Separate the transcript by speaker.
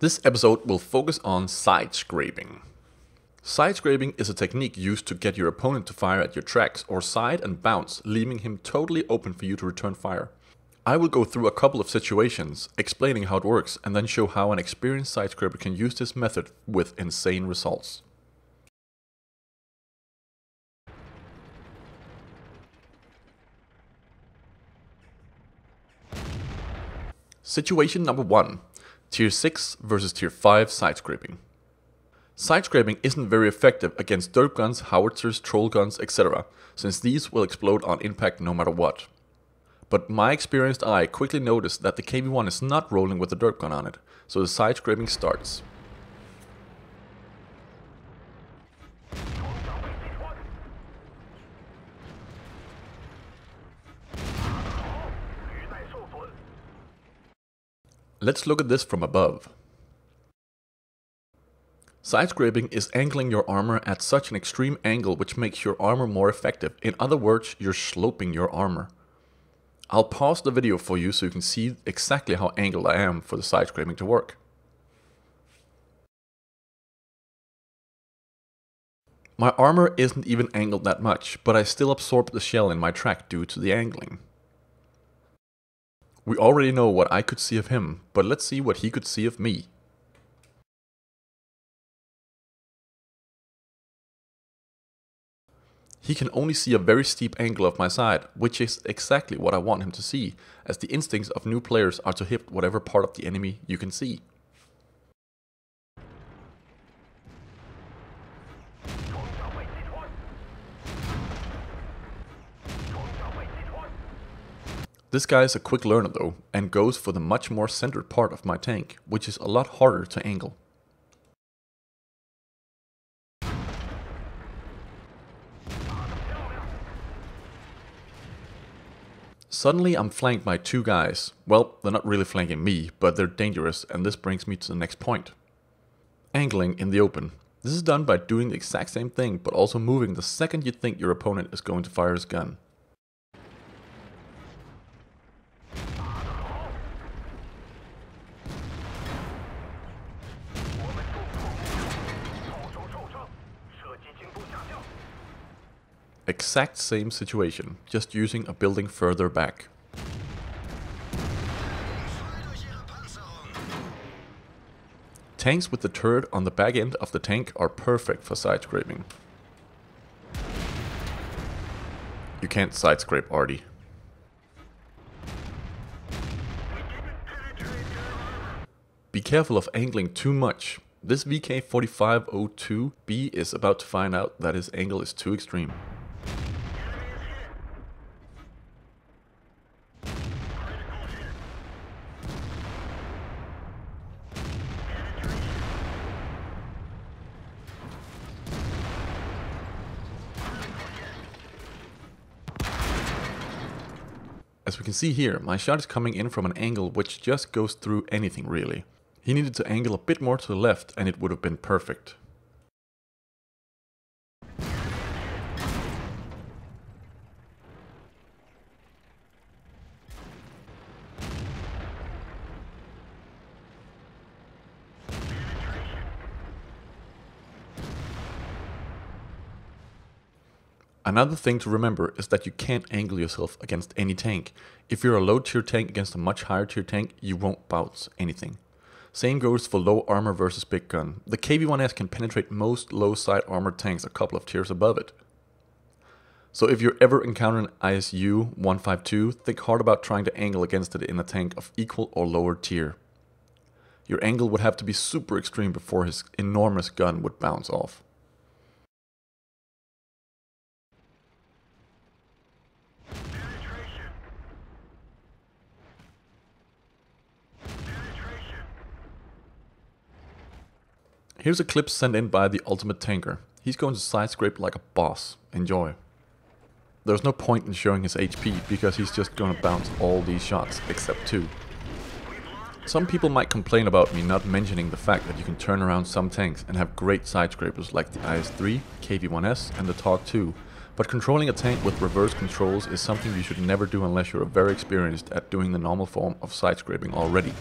Speaker 1: This episode will focus on sidescraping. Sidescraping is a technique used to get your opponent to fire at your tracks or side and bounce, leaving him totally open for you to return fire. I will go through a couple of situations, explaining how it works, and then show how an experienced sidescraper can use this method with insane results. Situation number 1. Tier 6 versus Tier 5 sidescraping. Sidescraping isn't very effective against derp guns, howitzers, troll guns, etc., since these will explode on impact no matter what. But my experienced eye quickly noticed that the KV-1 is not rolling with the derp gun on it, so the sidescraping starts. Let's look at this from above. Sidescraping is angling your armor at such an extreme angle which makes your armor more effective. In other words, you're sloping your armor. I'll pause the video for you so you can see exactly how angled I am for the sidescraping to work. My armor isn't even angled that much, but I still absorb the shell in my track due to the angling. We already know what I could see of him, but let's see what he could see of me. He can only see a very steep angle of my side, which is exactly what I want him to see, as the instincts of new players are to hit whatever part of the enemy you can see. This guy is a quick learner though, and goes for the much more centered part of my tank, which is a lot harder to angle. Suddenly I'm flanked by two guys. Well, they're not really flanking me, but they're dangerous, and this brings me to the next point. Angling in the open. This is done by doing the exact same thing, but also moving the second you think your opponent is going to fire his gun. Exact same situation, just using a building further back. Tanks with the turret on the back end of the tank are perfect for sidescraping. You can't sidescrape Artie. Be careful of angling too much. This VK4502B is about to find out that his angle is too extreme. As we can see here, my shot is coming in from an angle which just goes through anything really. He needed to angle a bit more to the left and it would have been perfect. Another thing to remember is that you can't angle yourself against any tank. If you're a low tier tank against a much higher tier tank, you won't bounce anything. Same goes for low armor versus big gun. The KV-1S can penetrate most low side armored tanks a couple of tiers above it. So if you're ever encountering ISU 152, think hard about trying to angle against it in a tank of equal or lower tier. Your angle would have to be super extreme before his enormous gun would bounce off. Here's a clip sent in by the ultimate tanker. He's going to sidescrape like a boss. Enjoy. There's no point in showing his HP because he's just going to bounce all these shots except two. Some people might complain about me not mentioning the fact that you can turn around some tanks and have great sidescrapers like the IS-3, KV-1S and the TOG-2, but controlling a tank with reverse controls is something you should never do unless you're very experienced at doing the normal form of sidescraping already.